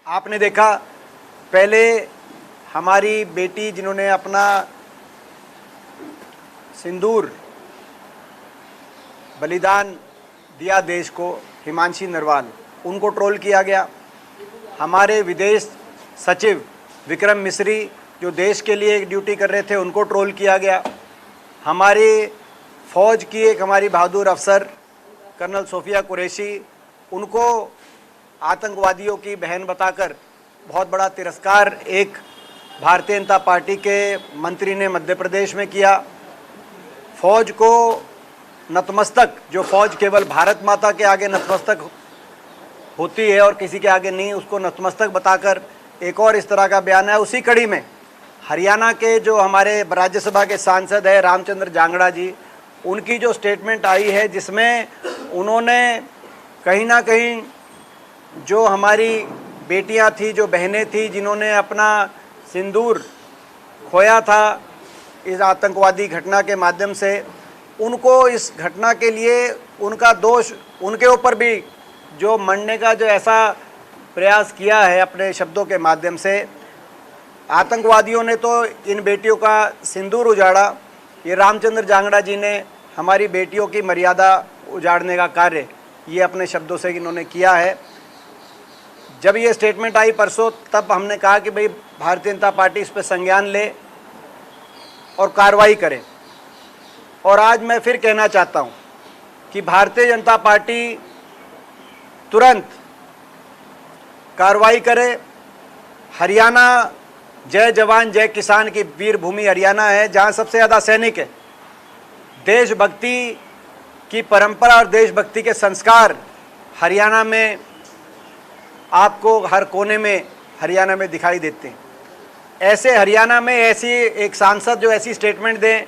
आपने देखा पहले हमारी बेटी जिन्होंने अपना सिंदूर बलिदान दिया देश को, हिमांशी नरवाल, उनको ट्रोल किया गया। हमारे विदेश सचिव विक्रम मिस्री जो देश के लिए एक ड्यूटी कर रहे थे, उनको ट्रोल किया गया। हमारी फ़ौज की एक हमारी बहादुर अफसर कर्नल सोफिया कुरैशी, उनको आतंकवादियों की बहन बताकर बहुत बड़ा तिरस्कार एक भारतीय जनता पार्टी के मंत्री ने मध्य प्रदेश में किया। फ़ौज को नतमस्तक, जो फ़ौज केवल भारत माता के आगे नतमस्तक होती है और किसी के आगे नहीं, उसको नतमस्तक बताकर एक और इस तरह का बयान है। उसी कड़ी में हरियाणा के जो हमारे राज्यसभा के सांसद हैं रामचंद्र जांगड़ा जी, उनकी जो स्टेटमेंट आई है जिसमें उन्होंने कहीं ना कहीं जो हमारी बेटियां थी, जो बहनें थी, जिन्होंने अपना सिंदूर खोया था इस आतंकवादी घटना के माध्यम से, उनको इस घटना के लिए उनका दोष, उनके ऊपर भी जो मढ़ने का जो ऐसा प्रयास किया है अपने शब्दों के माध्यम से। आतंकवादियों ने तो इन बेटियों का सिंदूर उजाड़ा, ये रामचंद्र जांगड़ा जी ने हमारी बेटियों की मर्यादा उजाड़ने का कार्य ये अपने शब्दों से इन्होंने किया है। जब ये स्टेटमेंट आई परसों, तब हमने कहा कि भाई भारतीय जनता पार्टी इस पर संज्ञान ले और कार्रवाई करे। और आज मैं फिर कहना चाहता हूँ कि भारतीय जनता पार्टी तुरंत कार्रवाई करे। हरियाणा जय जवान जय किसान की वीर भूमि हरियाणा है, जहाँ सबसे ज़्यादा सैनिक है। देशभक्ति की परंपरा और देशभक्ति के संस्कार हरियाणा में आपको हर कोने में हरियाणा में दिखाई देते हैं। ऐसे हरियाणा में ऐसी एक सांसद जो ऐसी स्टेटमेंट दें,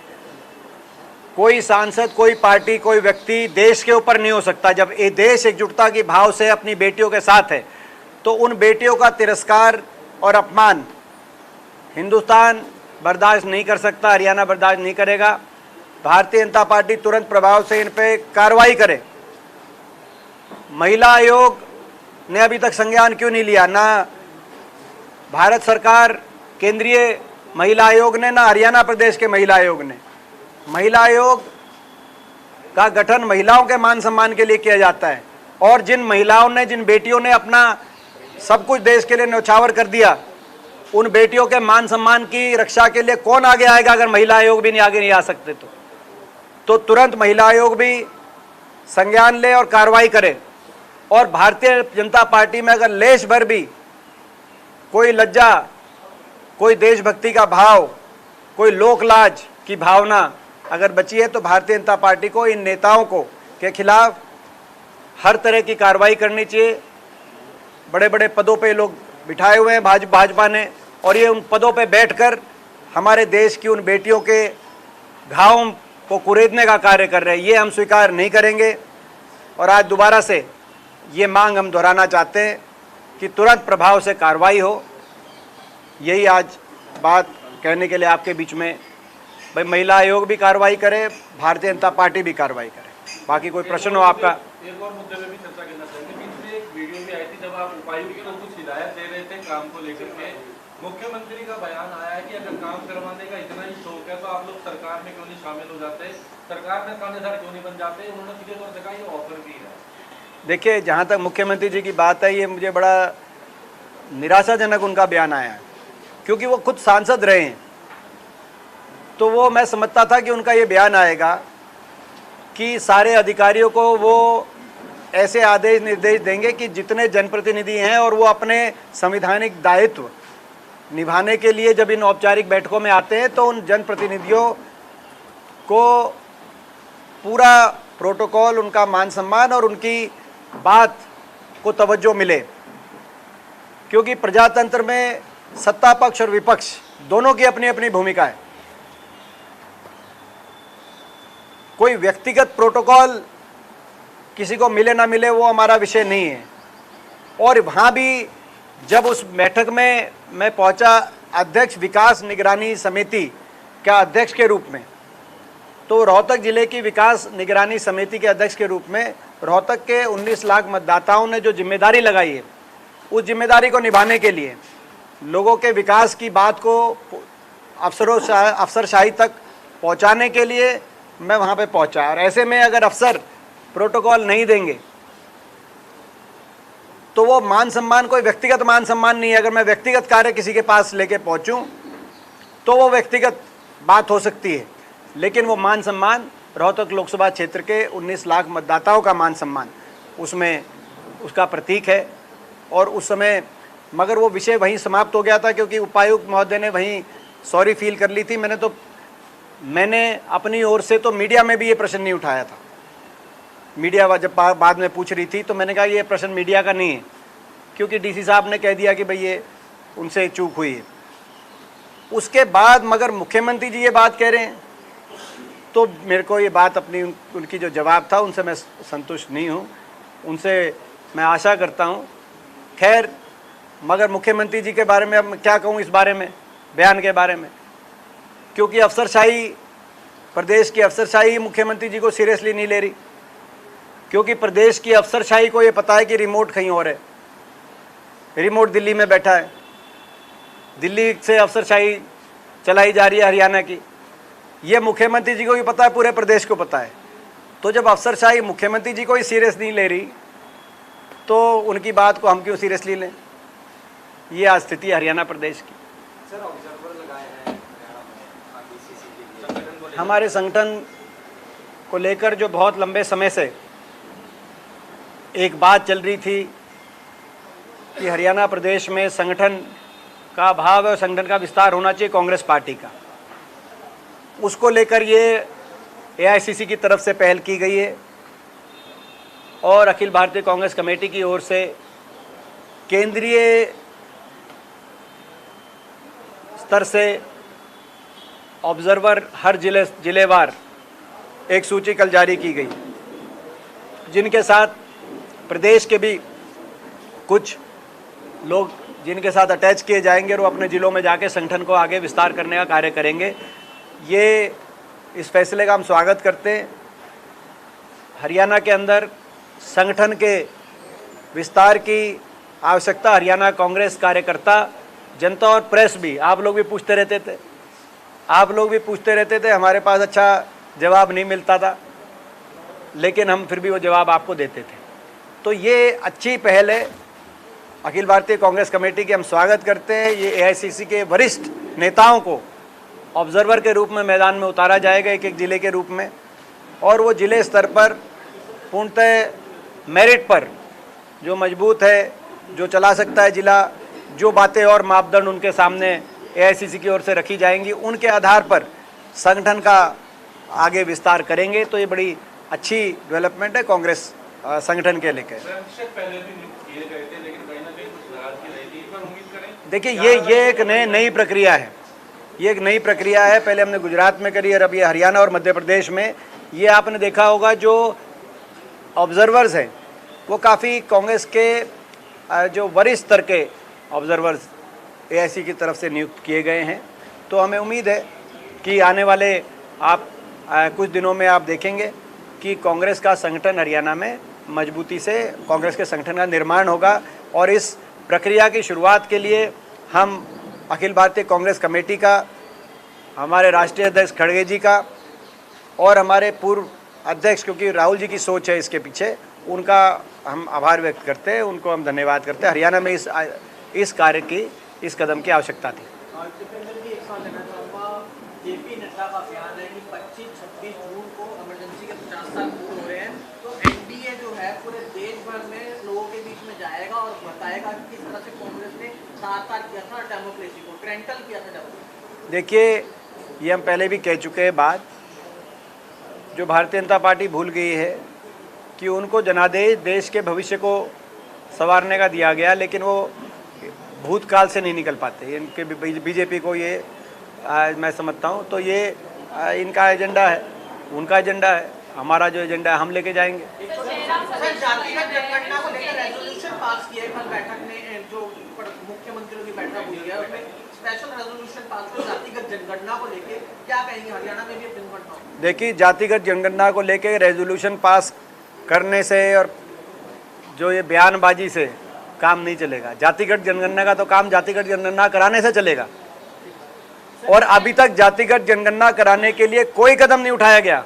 कोई सांसद, कोई पार्टी, कोई व्यक्ति देश के ऊपर नहीं हो सकता। जब ये देश एकजुटता की भाव से अपनी बेटियों के साथ है, तो उन बेटियों का तिरस्कार और अपमान हिंदुस्तान बर्दाश्त नहीं कर सकता, हरियाणा बर्दाश्त नहीं करेगा। भारतीय जनता पार्टी तुरंत प्रभाव से इन पे कार्रवाई करे। महिला आयोग ने अभी तक संज्ञान क्यों नहीं लिया? ना भारत सरकार, केंद्रीय महिला आयोग ने, ना हरियाणा प्रदेश के महिला आयोग ने। महिला आयोग का गठन महिलाओं के मान सम्मान के लिए किया जाता है, और जिन महिलाओं ने, जिन बेटियों ने अपना सब कुछ देश के लिए न्यौछावर कर दिया, उन बेटियों के मान सम्मान की रक्षा के लिए कौन आगे आएगा अगर महिला आयोग भी आगे नहीं आ सकते? तो तुरंत महिला आयोग भी संज्ञान ले और कार्रवाई करे। और भारतीय जनता पार्टी में अगर लेश भर भी कोई लज्जा, कोई देशभक्ति का भाव, कोई लोकलाज की भावना अगर बची है, तो भारतीय जनता पार्टी को इन नेताओं को के खिलाफ हर तरह की कार्रवाई करनी चाहिए। बड़े बड़े पदों पे लोग बिठाए हुए हैं भाजपा ने, और ये उन पदों पे बैठकर हमारे देश की उन बेटियों के घावों को कुरेदने का कार्य कर रहे हैं। ये हम स्वीकार नहीं करेंगे। और आज दोबारा से ये मांग हम दोहराना चाहते हैं कि तुरंत प्रभाव से कार्रवाई हो। यही आज बात कहने के लिए आपके बीच में, भाई महिला आयोग भी कार्रवाई करे, भारतीय जनता पार्टी भी कार्रवाई करे। बाकी कोई प्रश्न हो आपका? एक और मुद्दे में भी चर्चा करना चाहेंगे। बीच में एक वीडियो भी आई थी जब आप उपायुक्त को कुछ हिदायत दे रहे थे काम को लेकर के। मुख्यमंत्री का बयान आया है कि अगर काम करवाने का इतना ही शौक है तो आप लोग सरकार में क्यों नहीं शामिल हो जाते, सरकार में खानेदार क्यों नहीं बन जाते? उन्होंने सीधे तौर जगह ये ऑफर की है। देखिए, जहाँ तक मुख्यमंत्री जी की बात है, ये मुझे बड़ा निराशाजनक उनका बयान आया है, क्योंकि वो खुद सांसद रहे हैं। तो वो मैं समझता था कि उनका ये बयान आएगा कि सारे अधिकारियों को वो ऐसे आदेश निर्देश देंगे कि जितने जनप्रतिनिधि हैं, और वो अपने संवैधानिक दायित्व निभाने के लिए जब इन औपचारिक बैठकों में आते हैं, तो उन जनप्रतिनिधियों को पूरा प्रोटोकॉल, उनका मान सम्मान और उनकी बात को तवज्जो मिले। क्योंकि प्रजातंत्र में सत्ता पक्ष और विपक्ष दोनों की अपनी अपनी भूमिका है। कोई व्यक्तिगत प्रोटोकॉल किसी को मिले ना मिले वो हमारा विषय नहीं है। और वहाँ भी जब उस बैठक में मैं पहुँचा अध्यक्ष विकास निगरानी समिति का अध्यक्ष के रूप में, तो रोहतक जिले की विकास निगरानी समिति के अध्यक्ष के रूप में रोहतक के 19 लाख मतदाताओं ने जो जिम्मेदारी लगाई है, उस जिम्मेदारी को निभाने के लिए, लोगों के विकास की बात को अफसरशाही तक पहुंचाने के लिए मैं वहां पे पहुंचा। और ऐसे में अगर अफसर प्रोटोकॉल नहीं देंगे तो वो मान सम्मान, कोई व्यक्तिगत मान सम्मान नहीं है। अगर मैं व्यक्तिगत कार्य किसी के पास लेके पहुंचूं तो वो व्यक्तिगत बात हो सकती है, लेकिन वो मान सम्मान रोहतक लोकसभा क्षेत्र के 19 लाख मतदाताओं का मान सम्मान उसमें उसका प्रतीक है। और उस समय मगर वो विषय वहीं समाप्त हो गया था, क्योंकि उपायुक्त महोदय ने वहीं सॉरी फील कर ली थी। मैंने अपनी ओर से तो मीडिया में भी ये प्रश्न नहीं उठाया था। मीडिया जब बाद में पूछ रही थी तो मैंने कहा ये प्रश्न मीडिया का नहीं है, क्योंकि डीसी साहब ने कह दिया कि भाई ये उनसे चूक हुई है। उसके बाद मगर मुख्यमंत्री जी ये बात कह रहे हैं तो मेरे को ये बात अपनी उनकी जो जवाब था उनसे मैं संतुष्ट नहीं हूँ। उनसे मैं आशा करता हूँ, खैर मगर मुख्यमंत्री जी के बारे में अब मैं क्या कहूँ इस बारे में, बयान के बारे में, क्योंकि अफसरशाही, प्रदेश की अफसरशाही मुख्यमंत्री जी को सीरियसली नहीं ले रही, क्योंकि प्रदेश की अफसरशाही को ये पता है कि रिमोट कहीं और है, रिमोट दिल्ली में बैठा है, दिल्ली से अफसरशाही चलाई जा रही है हरियाणा की। ये मुख्यमंत्री जी को भी पता है, पूरे प्रदेश को पता है। तो जब अफसरशाही मुख्यमंत्री जी को ही सीरियस नहीं ले रही तो उनकी बात को हम क्यों सीरियसली लें। ये आज स्थिति है हरियाणा प्रदेश की। सर, ऑब्जर्वर लगाए हैं हरियाणा में हमारे संगठन को लेकर जो बहुत लंबे समय से एक बात चल रही थी कि हरियाणा प्रदेश में संगठन का अभाव है और संगठन का विस्तार होना चाहिए कांग्रेस पार्टी का, उसको लेकर ये एआईसीसी की तरफ से पहल की गई है और अखिल भारतीय कांग्रेस कमेटी की ओर से केंद्रीय स्तर से ऑब्जर्वर हर जिलेवार एक सूची कल जारी की गई, जिनके साथ प्रदेश के भी कुछ लोग जिनके साथ अटैच किए जाएंगे और वो अपने ज़िलों में जाके संगठन को आगे विस्तार करने का कार्य करेंगे। ये इस फैसले का हम स्वागत करते हैं। हरियाणा के अंदर संगठन के विस्तार की आवश्यकता हरियाणा कांग्रेस कार्यकर्ता, जनता और प्रेस भी, आप लोग भी पूछते रहते थे, हमारे पास अच्छा जवाब नहीं मिलता था, लेकिन हम फिर भी वो जवाब आपको देते थे। तो ये अच्छी पहल है अखिल भारतीय कांग्रेस कमेटी की, हम स्वागत करते हैं। ये एआईसीसी के वरिष्ठ नेताओं को ऑब्जर्वर के रूप में मैदान में उतारा जाएगा, एक एक ज़िले के रूप में, और वो ज़िले स्तर पर पूर्णतः मेरिट पर जो मजबूत है, जो चला सकता है ज़िला, जो बातें और मापदंड उनके सामने एआईसीसी की ओर से रखी जाएंगी, उनके आधार पर संगठन का आगे विस्तार करेंगे। तो ये बड़ी अच्छी डेवलपमेंट है कांग्रेस संगठन के लेकर। पहले भी नियुक्त किए गए थे, लेकिन कहीं ना कहीं कुछ नाराजगी रही थी, इस बार उम्मीद करें। देखिए ये एक नई प्रक्रिया है, ये एक नई प्रक्रिया है। पहले हमने गुजरात में करी और अब ये हरियाणा और मध्य प्रदेश में। ये आपने देखा होगा जो ऑब्जर्वर्स हैं वो काफ़ी कांग्रेस के जो वरिष्ठ स्तर के ऑब्जर्वर्स एआईसी की तरफ से नियुक्त किए गए हैं। तो हमें उम्मीद है कि आने वाले कुछ दिनों में आप देखेंगे कि कांग्रेस का संगठन हरियाणा में मजबूती से कांग्रेस के संगठन का निर्माण होगा। और इस प्रक्रिया की शुरुआत के लिए हम अखिल भारतीय कांग्रेस कमेटी का, हमारे राष्ट्रीय अध्यक्ष खड़गे जी का और हमारे पूर्व अध्यक्ष, क्योंकि राहुल जी की सोच है इसके पीछे, उनका हम आभार व्यक्त करते हैं, उनको हम धन्यवाद करते हैं। हरियाणा में इस कार्य की, इस कदम की आवश्यकता थी। दीपेंद्र जी, एक सवाल लेना चाहूँगा। जेपी नड्डा का बयान है कि 25-26 जून को इमरजेंसी के 50 साल पूरे हो रहे हैं, तो एनडीए जो है पूरे देश भर में लोगों के बीच में जाएगा और बताएगा कि किस तरह से कांग्रेस ने तार किया था डेमोक्रेसी को, ट्रेंटल किया था डेमोक्रेसी। देखिए, ये हम पहले भी कह चुके हैं बात, जो भारतीय जनता पार्टी भूल गई है कि उनको जनादेश देश के भविष्य को संवारने का दिया गया, लेकिन वो भूतकाल से नहीं निकल पाते। इनके बीजेपी को ये मैं समझता हूँ, तो ये इनका एजेंडा है, उनका एजेंडा है, हमारा जो एजेंडा है हम लेके जाएंगे। सर, जातिगत जनगणना को लेकर रेजोल्यूशन पास किया है कल बैठक में, जो मुख्यमंत्रियों की बैठक हुई है, उसमें स्पेशल रेजोल्यूशन पास हुआ जातिगत जनगणना को लेकर। क्या कहेंगे, हरियाणा में भी जनगणना? देखिए, जातिगत जनगणना को लेकर रेजोल्यूशन पास करने से और जो ये बयानबाजी से काम नहीं चलेगा। जातिगत जनगणना का तो काम जातिगत जनगणना कराने से चलेगा, और अभी तक जातिगत जनगणना कराने के लिए कोई कदम नहीं उठाया गया।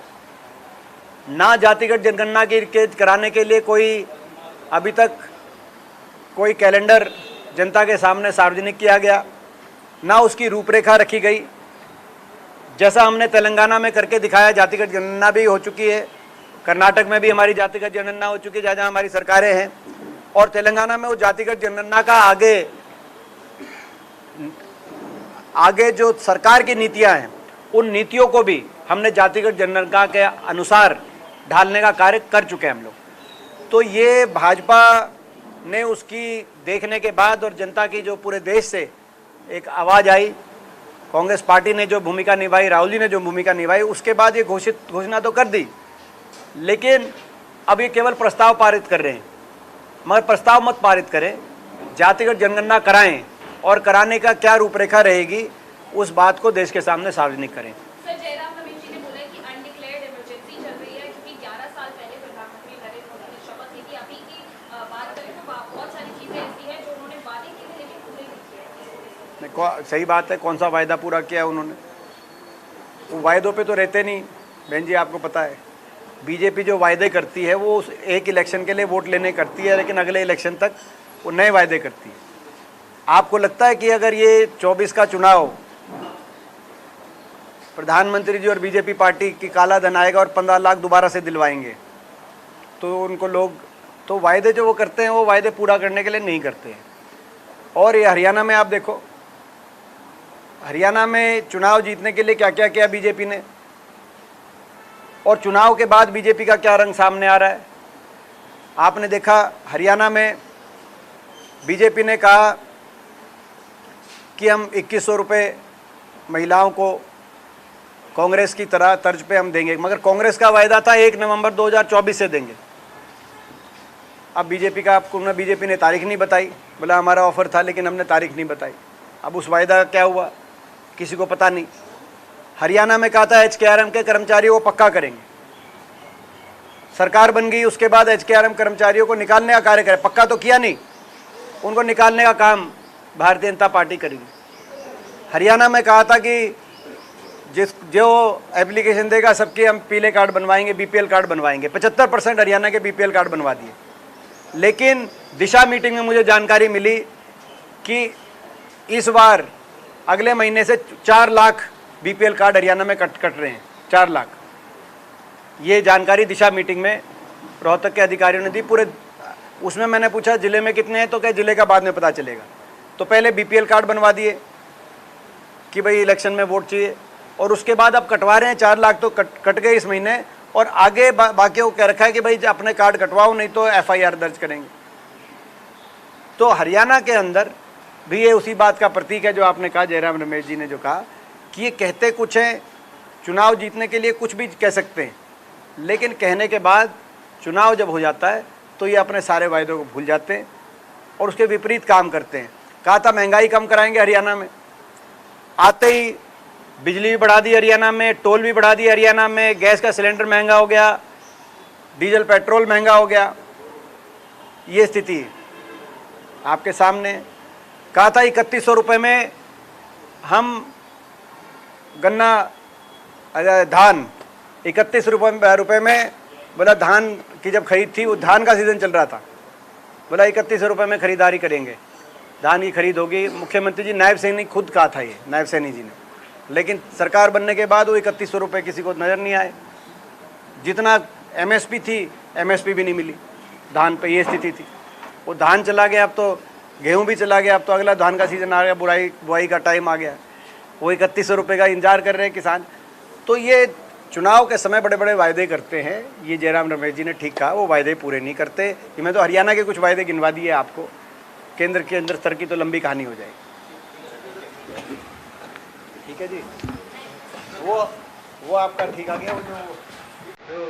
ना जातिगत जनगणना के कराने के लिए कोई अभी तक कोई कैलेंडर जनता के सामने सार्वजनिक किया गया, ना उसकी रूपरेखा रखी गई। जैसा हमने तेलंगाना में करके दिखाया, जातिगत जनगणना भी हो चुकी है, कर्नाटक में भी हमारी जातिगत जनगणना हो चुकी है जहाँ जहाँ हमारी सरकारें हैं, और तेलंगाना में वो जातिगत जनगणना का आगे जो सरकार की नीतियां हैं, उन नीतियों को भी हमने जातिगत जनगणना के अनुसार ढालने का कार्य कर चुके हैं हम लोग। तो ये भाजपा ने उसकी देखने के बाद और जनता की जो पूरे देश से एक आवाज़ आई, कांग्रेस पार्टी ने जो भूमिका निभाई, राहुल जी ने जो भूमिका निभाई, उसके बाद ये घोषणा तो कर दी, लेकिन अब ये केवल प्रस्ताव पारित कर रहे हैं। मगर प्रस्ताव मत पारित करें, जातिगत जनगणना कराएं, और कराने का क्या रूपरेखा रहेगी उस बात को देश के सामने सार्वजनिक करें। सर, जयराम रमेश जी ने बोला कि अनडिक्लेयर्ड इमरजेंसी चल रही है, क्योंकि 11 साल पहले प्रधानमंत्री नरेंद्र मोदी ने शपथ ली थी। अभी की बात करें तो बहुत सारी चीजें ऐसी हैं जो उन्होंने वादे किए थे लेकिन पूरे नहीं किए। सही बात है, कौन सा वायदा पूरा किया उन्होंने? वो वायदों पे तो रहते नहीं बहन जी, आपको पता है। बीजेपी जो वायदे करती है वो उस एक इलेक्शन के लिए वोट लेने करती है, लेकिन अगले इलेक्शन तक वो नए वायदे करती है। आपको लगता है कि अगर ये 24 का चुनाव प्रधानमंत्री जी और बीजेपी पार्टी की काला धन आएगा और 15 लाख दोबारा से दिलवाएंगे, तो उनको लोग तो वायदे जो वो करते हैं वो वायदे पूरा करने के लिए नहीं करते हैं। और ये हरियाणा में आप देखो, हरियाणा में चुनाव जीतने के लिए क्या क्या किया बीजेपी ने, और चुनाव के बाद बीजेपी का क्या रंग सामने आ रहा है। आपने देखा हरियाणा में बीजेपी ने कहा कि हम 2100 रुपये महिलाओं को कांग्रेस की तरह तर्ज पे हम देंगे, मगर कांग्रेस का वायदा था 1 नवंबर 2024 से देंगे। अब बीजेपी ने तारीख नहीं बताई, बोला हमारा ऑफर था लेकिन हमने तारीख नहीं बताई। अब उस वायदा का क्या हुआ किसी को पता नहीं। हरियाणा में कहा था HKRM के कर्मचारियों को पक्का करेंगे, सरकार बन गई, उसके बाद HKRM कर्मचारियों को निकालने का कार्य करे, पक्का तो किया नहीं, उनको निकालने का काम भारतीय जनता पार्टी करेगी। हरियाणा में कहा था कि जो एप्लीकेशन देगा सबके हम पीले कार्ड बनवाएंगे, BPL कार्ड बनवाएंगे। 75% हरियाणा के BPL कार्ड बनवा दिए। लेकिन दिशा मीटिंग में मुझे जानकारी मिली कि इस बार अगले महीने से 4 लाख BPL कार्ड हरियाणा में कट रहे हैं, 4 लाख। ये जानकारी दिशा मीटिंग में रोहतक के अधिकारियों ने दी। पूरे उसमें मैंने पूछा जिले में कितने हैं, तो क्या जिले का बाद में पता चलेगा। तो पहले BPL कार्ड बनवा दिए कि भाई इलेक्शन में वोट चाहिए, और उसके बाद अब कटवा रहे हैं 4 लाख तो कट गए इस महीने, और आगे बाकियों को कह रखा है कि भाई अपने कार्ड कटवाओ नहीं तो FIR दर्ज करेंगे। तो हरियाणा के अंदर भी ये उसी बात का प्रतीक है जो आपने कहा, जयराम रमेश जी ने जो कहा कि ये कहते कुछ हैं, चुनाव जीतने के लिए कुछ भी कह सकते हैं, लेकिन कहने के बाद चुनाव जब हो जाता है तो ये अपने सारे वायदों को भूल जाते हैं और उसके विपरीत काम करते हैं। कहा था महंगाई कम कराएंगे हरियाणा में, आते ही बिजली भी बढ़ा दी हरियाणा में, टोल भी बढ़ा दी हरियाणा में, गैस का सिलेंडर महंगा हो गया, डीजल पेट्रोल महंगा हो गया। ये स्थिति आपके सामने। कहा था 3100 रुपये में हम गन्ना धान 31 रुपये में, बोला धान की जब खरीद थी, वो धान का सीज़न चल रहा था, बोला 31 रुपये में खरीदारी करेंगे, धान की खरीद होगी। मुख्यमंत्री जी नायब सैनी खुद कहा था ये, नायब सैनी जी ने, लेकिन सरकार बनने के बाद वो 3100 रुपये किसी को नज़र नहीं आए। जितना MSP थी MSP भी नहीं मिली धान पे, ये स्थिति थी। वो धान चला गया, अब तो गेहूँ भी चला गया, अब तो अगला धान का सीज़न आ गया, बुआई का टाइम आ गया, वो 3100 रुपये का इंतजार कर रहे हैं किसान। तो ये चुनाव के समय बड़े बड़े वायदे करते हैं, ये जयराम रमेश जी ने ठीक कहा, वो वायदे पूरे नहीं करते। ये मैं तो हरियाणा के कुछ वायदे गिनवा दिए आपको, केंद्र के अंदर स्तर की तो लंबी कहानी हो जाएगी। ठीक है जी, वो आपका ठीक आ गया, वो जो